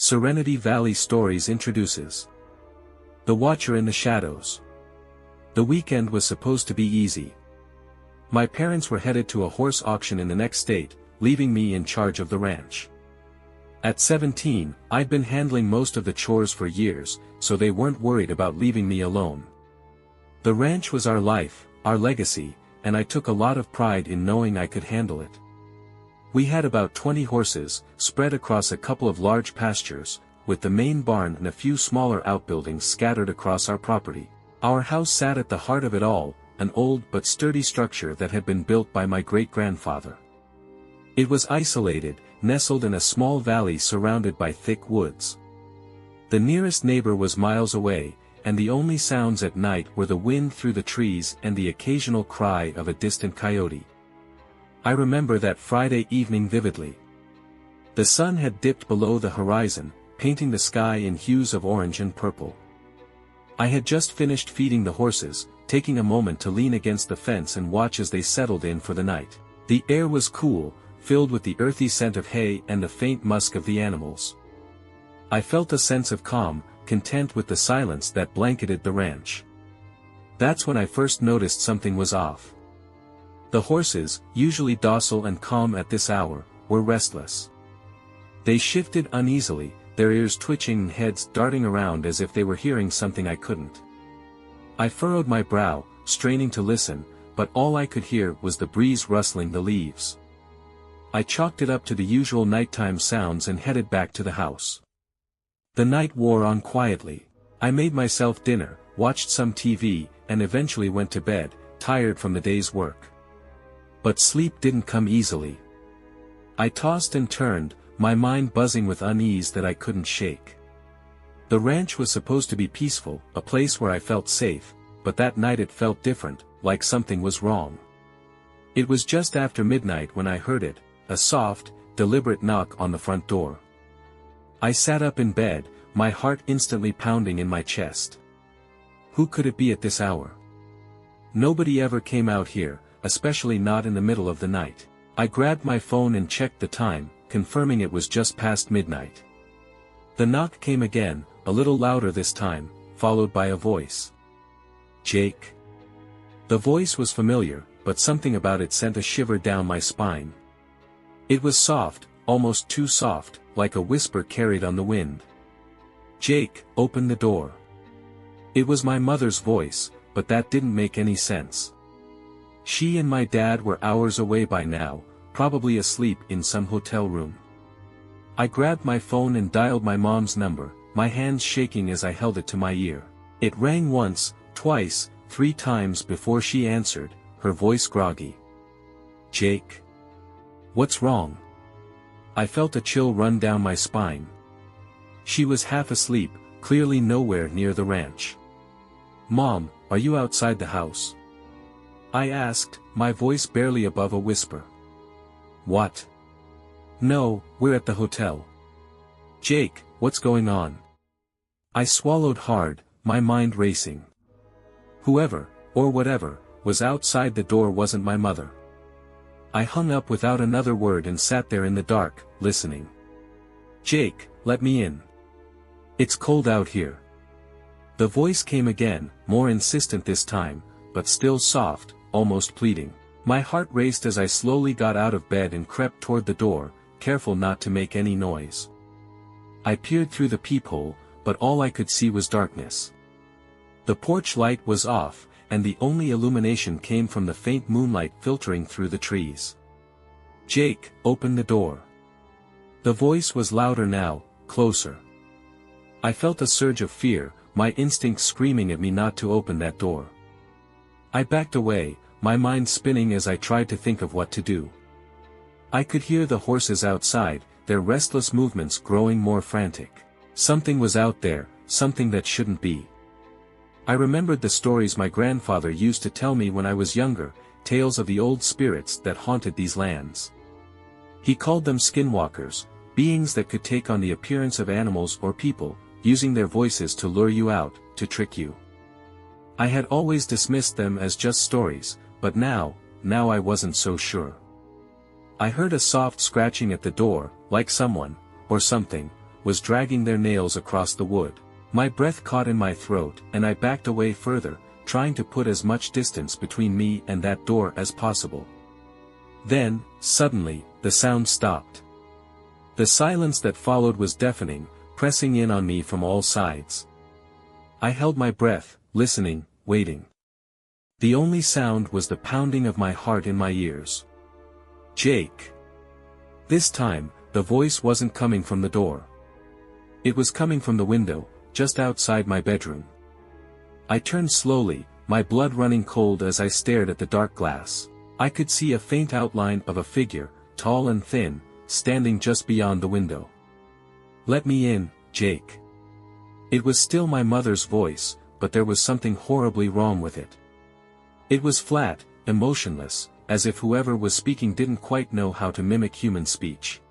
Serenity Valley Stories introduces The Watcher in the Shadows. The weekend was supposed to be easy. My parents were headed to a horse auction in the next state, leaving me in charge of the ranch. At 17, I'd been handling most of the chores for years, so they weren't worried about leaving me alone. The ranch was our life, our legacy, and I took a lot of pride in knowing I could handle it. We had about 20 horses, spread across a couple of large pastures, with the main barn and a few smaller outbuildings scattered across our property. Our house sat at the heart of it all, an old but sturdy structure that had been built by my great-grandfather. It was isolated, nestled in a small valley surrounded by thick woods. The nearest neighbor was miles away, and the only sounds at night were the wind through the trees and the occasional cry of a distant coyote. I remember that Friday evening vividly. The sun had dipped below the horizon, painting the sky in hues of orange and purple. I had just finished feeding the horses, taking a moment to lean against the fence and watch as they settled in for the night. The air was cool, filled with the earthy scent of hay and the faint musk of the animals. I felt a sense of calm, content with the silence that blanketed the ranch. That's when I first noticed something was off. The horses, usually docile and calm at this hour, were restless. They shifted uneasily, their ears twitching and heads darting around as if they were hearing something I couldn't. I furrowed my brow, straining to listen, but all I could hear was the breeze rustling the leaves. I chalked it up to the usual nighttime sounds and headed back to the house. The night wore on quietly. I made myself dinner, watched some TV, and eventually went to bed, tired from the day's work. But sleep didn't come easily. I tossed and turned, my mind buzzing with unease that I couldn't shake. The ranch was supposed to be peaceful, a place where I felt safe, but that night it felt different, like something was wrong. It was just after midnight when I heard it, a soft, deliberate knock on the front door. I sat up in bed, my heart instantly pounding in my chest. Who could it be at this hour? Nobody ever came out here, especially not in the middle of the night. I grabbed my phone and checked the time, confirming it was just past midnight. The knock came again, a little louder this time, followed by a voice. Jake. The voice was familiar, but something about it sent a shiver down my spine. It was soft, almost too soft, like a whisper carried on the wind. Jake, open the door. It was my mother's voice, but that didn't make any sense. She and my dad were hours away by now, probably asleep in some hotel room. I grabbed my phone and dialed my mom's number, my hands shaking as I held it to my ear. It rang once, twice, 3 times before she answered, her voice groggy. Jake. What's wrong? I felt a chill run down my spine. She was half asleep, clearly nowhere near the ranch. Mom, are you outside the house? I asked, my voice barely above a whisper. What? No, we're at the hotel. Jake, what's going on? I swallowed hard, my mind racing. Whoever, or whatever, was outside the door wasn't my mother. I hung up without another word and sat there in the dark, listening. Jake, let me in. It's cold out here. The voice came again, more insistent this time, but still soft, almost pleading. My heart raced as I slowly got out of bed and crept toward the door, careful not to make any noise. I peered through the peephole, but all I could see was darkness. The porch light was off, and the only illumination came from the faint moonlight filtering through the trees. Jake, open the door. The voice was louder now, closer. I felt a surge of fear, my instincts screaming at me not to open that door. I backed away, my mind spinning as I tried to think of what to do. I could hear the horses outside, their restless movements growing more frantic. Something was out there, something that shouldn't be. I remembered the stories my grandfather used to tell me when I was younger, tales of the old spirits that haunted these lands. He called them skinwalkers, beings that could take on the appearance of animals or people, using their voices to lure you out, to trick you. I had always dismissed them as just stories, but now I wasn't so sure. I heard a soft scratching at the door, like someone, or something, was dragging their nails across the wood. My breath caught in my throat and I backed away further, trying to put as much distance between me and that door as possible. Then, suddenly, the sound stopped. The silence that followed was deafening, pressing in on me from all sides. I held my breath, listening, waiting. The only sound was the pounding of my heart in my ears. "Jake." This time, the voice wasn't coming from the door. It was coming from the window, just outside my bedroom. I turned slowly, my blood running cold as I stared at the dark glass. I could see a faint outline of a figure, tall and thin, standing just beyond the window. "Let me in, Jake." It was still my mother's voice, but there was something horribly wrong with it. It was flat, emotionless, as if whoever was speaking didn't quite know how to mimic human speech.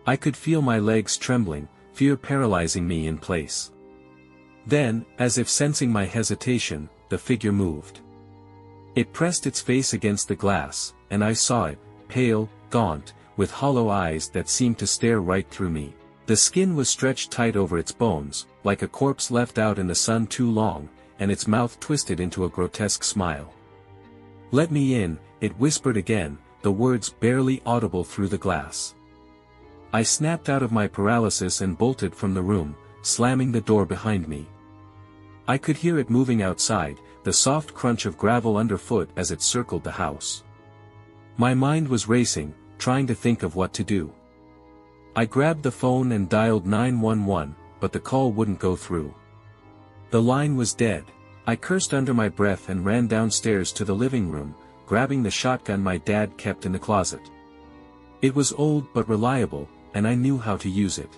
I could feel my legs trembling, fear paralyzing me in place. Then, as if sensing my hesitation, the figure moved. It pressed its face against the glass, and I saw it, pale, gaunt, with hollow eyes that seemed to stare right through me. The skin was stretched tight over its bones, like a corpse left out in the sun too long, and its mouth twisted into a grotesque smile. "Let me in," it whispered again, the words barely audible through the glass. I snapped out of my paralysis and bolted from the room, slamming the door behind me. I could hear it moving outside, the soft crunch of gravel underfoot as it circled the house. My mind was racing, trying to think of what to do. I grabbed the phone and dialed 911, but the call wouldn't go through. The line was dead. I cursed under my breath and ran downstairs to the living room, grabbing the shotgun my dad kept in the closet. It was old but reliable, and I knew how to use it.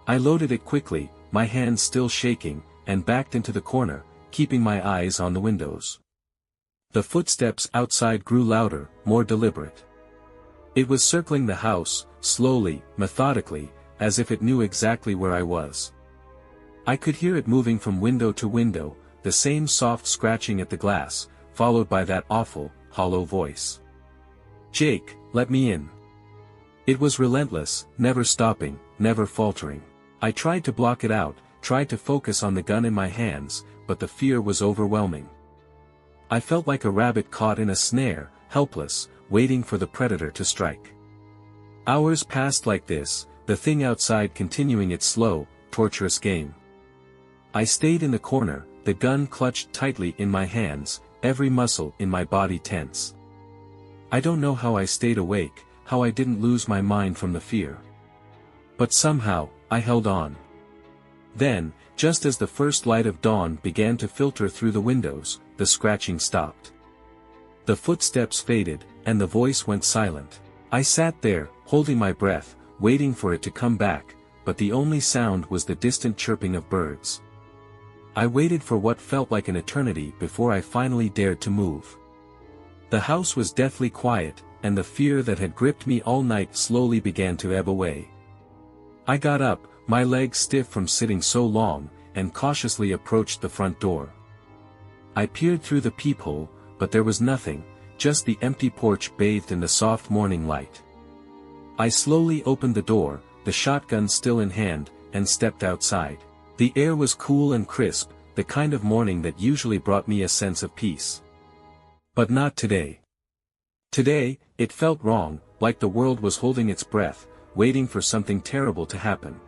I loaded it quickly, my hands still shaking, and backed into the corner, keeping my eyes on the windows. The footsteps outside grew louder, more deliberate. It was circling the house, slowly, methodically, as if it knew exactly where I was. I could hear it moving from window to window, the same soft scratching at the glass, followed by that awful, hollow voice. "Jake, let me in." It was relentless, never stopping, never faltering. I tried to block it out, tried to focus on the gun in my hands, but the fear was overwhelming. I felt like a rabbit caught in a snare, helpless, waiting for the predator to strike. Hours passed like this, the thing outside continuing its slow, torturous game. I stayed in the corner, the gun clutched tightly in my hands, every muscle in my body tense. I don't know how I stayed awake, how I didn't lose my mind from the fear. But somehow, I held on. Then, just as the first light of dawn began to filter through the windows, the scratching stopped. The footsteps faded, and the voice went silent. I sat there, holding my breath, waiting for it to come back, but the only sound was the distant chirping of birds. I waited for what felt like an eternity before I finally dared to move. The house was deathly quiet, and the fear that had gripped me all night slowly began to ebb away. I got up, my legs stiff from sitting so long, and cautiously approached the front door. I peered through the peephole, but there was nothing, just the empty porch bathed in the soft morning light. I slowly opened the door, the shotgun still in hand, and stepped outside. The air was cool and crisp, the kind of morning that usually brought me a sense of peace. But not today. Today, it felt wrong, like the world was holding its breath, waiting for something terrible to happen.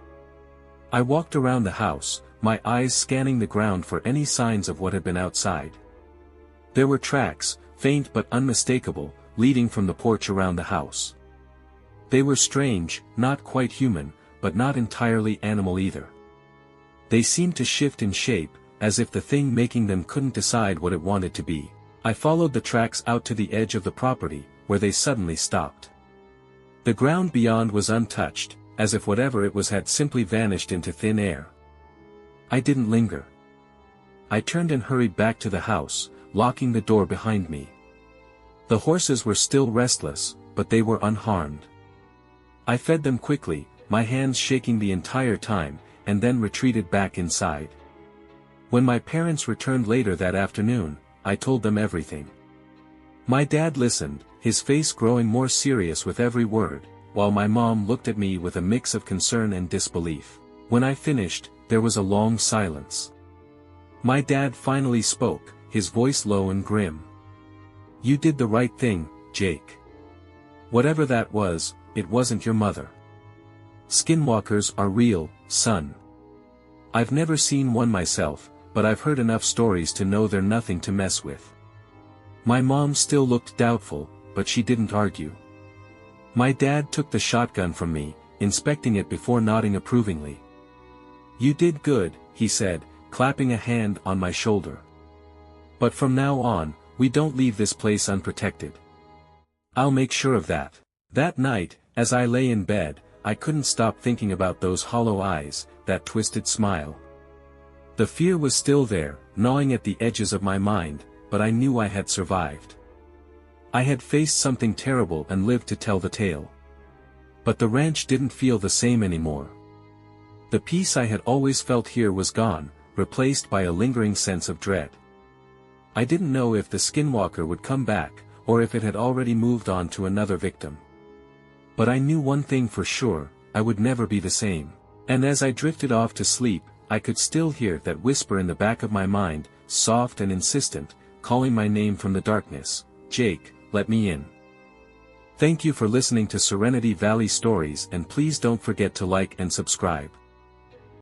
I walked around the house, my eyes scanning the ground for any signs of what had been outside. There were tracks, faint but unmistakable, leading from the porch around the house. They were strange, not quite human, but not entirely animal either. They seemed to shift in shape, as if the thing making them couldn't decide what it wanted to be. I followed the tracks out to the edge of the property, where they suddenly stopped. The ground beyond was untouched, as if whatever it was had simply vanished into thin air. I didn't linger. I turned and hurried back to the house, locking the door behind me. The horses were still restless, but they were unharmed. I fed them quickly, my hands shaking the entire time, and then retreated back inside. When my parents returned later that afternoon, I told them everything. My dad listened, his face growing more serious with every word, while my mom looked at me with a mix of concern and disbelief. When I finished, there was a long silence. My dad finally spoke, his voice low and grim. "You did the right thing, Jake. Whatever that was, it wasn't your mother. Skinwalkers are real, son. I've never seen one myself, but I've heard enough stories to know they're nothing to mess with." My mom still looked doubtful, but she didn't argue. My dad took the shotgun from me, inspecting it before nodding approvingly. "You did good," he said, clapping a hand on my shoulder. "But from now on, we don't leave this place unprotected. I'll make sure of that." That night, as I lay in bed, I couldn't stop thinking about those hollow eyes, that twisted smile. The fear was still there, gnawing at the edges of my mind, but I knew I had survived. I had faced something terrible and lived to tell the tale. But the ranch didn't feel the same anymore. The peace I had always felt here was gone, replaced by a lingering sense of dread. I didn't know if the Skinwalker would come back, or if it had already moved on to another victim. But I knew one thing for sure, I would never be the same. And as I drifted off to sleep, I could still hear that whisper in the back of my mind, soft and insistent, calling my name from the darkness, "Jake, let me in." Thank you for listening to Serenity Valley Stories, and please don't forget to like and subscribe.